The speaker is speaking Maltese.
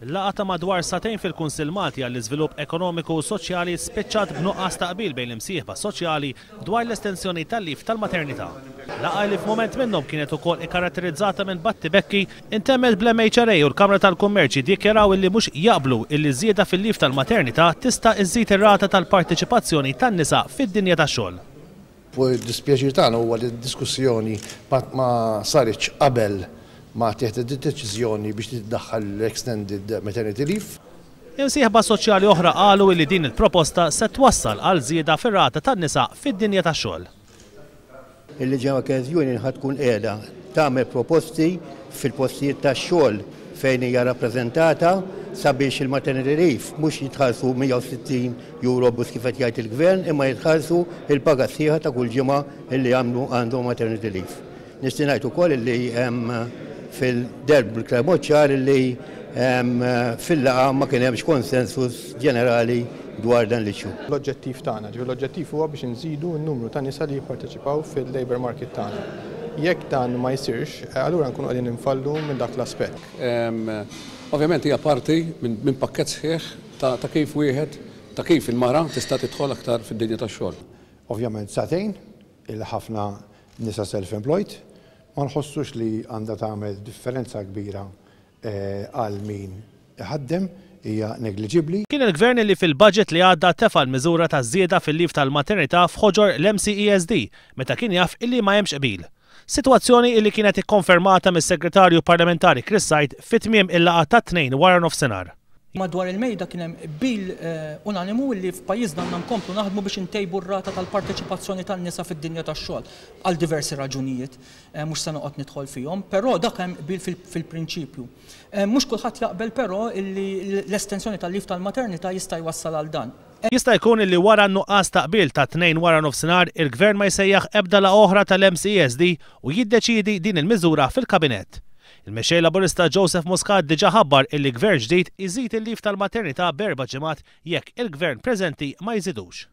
Laqgħa ta' madwar satejn fil-Kunsill Malti għall-Iżvilupp Ekonomiku u Soċjali spiċċat b'nuqqas ta' qbil bejn l-imsieħba soċjali dwar l-estensjoni tal-lif tal-maternità. Laqgħa li f'mument minnhom kienet ukoll ikkaratterizzata minn battibekki intemmet bl-MHRA u l-Kamra tal-Kummerċi dikjaraw illi mhux jaqblu illi żieda fil-lif tal-maternità tista' iżżid ir-rata tal-partiċipazzjoni tan-nisa fid-dinja tax-xogħol. Dispjaċir tagħna huwa li d-diskussjoni ma saritx qabel ma tieħed id-deċiżjoni biex tiddaħħal l-extended maternity leave. Imsieħba soċjali oħra qalu li din il-proposta se twassal għal żieda fir-rata tan-nisa fid-dinja tax-xogħol. Il-Leġa Okkażjoni ħadd tkun qiegħda tagħmel proposti fil-postijiet tax-xogħol fejn hija rappreżentata sabiex il-maternity leave mhux jitħallsu 160 euro bus kif qed jgħid il-Gvern imma jitħallsu il-paga sħiħa ta' kull ġimgħa illi għandhom maternity leave. Nixtieq ngħid ukoll illi hemm fil-derb bil-klem ċar li fil-laqa ma kien hemmx konsensus ġenerali dwar dan l-issue. L-oġġettiv tagħna, l-oġġettiv huwa biex nżidu n-numru ta' nisa li jipparteċipaw fil-labor market tagħna. Jekk dan ma jsirx, allura nkunu qegħdin infallu minn dak l-aspett. Ovvjament hija parti minn pakkett sħiħ ta' kif wieħed ta' kif il-mara tista' tidħol aktar fid-dinja tax-xogħol. Ovvjament satejn il-ħafna nisa self-employed ma nħossux li għandha tagħmel differenza kbira għal min iħaddem hija negliġibbli. Kien il-Gvern li fil-budget li għadda tefa' l-miżura ta' żieda fil-lif tal-maternità f'ħoġor l-MCESD meta kien jaf illi ma hemmx qbil. Sitwazzjoni illi kienet ikkonfermata mis-Segretarju Parlamentari Chris Said fit-tmiem il-laqgħa tat-tnejn wara nofsinhar. Madwar il-mejda kien hemm bil unanimu li f'pajjiżna għandna nkomplu naħdmu biex intejbu r-rata tal-parteċipazzjoni tan-nisa fid-dinja tax-xogħol għal diversi raġunijiet, mhux se noqgħod nidħol fihom, però dak hemm bil fil-prinċipju. Mhux kulħadd jaqbel però li l-estensjoni tal-lif tal-maternità jista' jwassal għal dan. Jista' jkun illi wara n-nuqqas ta' qbil ta' tnejn wara nofsinhar il-Gvern ma jsejjaħ ebda la oħra tal-MCESD u jiddeċiedi din il-miżura fil-Kabinett. Il-mexxej Laburista Joseph Muscat diġà ħabbar illi gvern ġdid iżid il-lif tal-maternità b'4 ġimgħat jekk il-Gvern preżenti ma jżidux.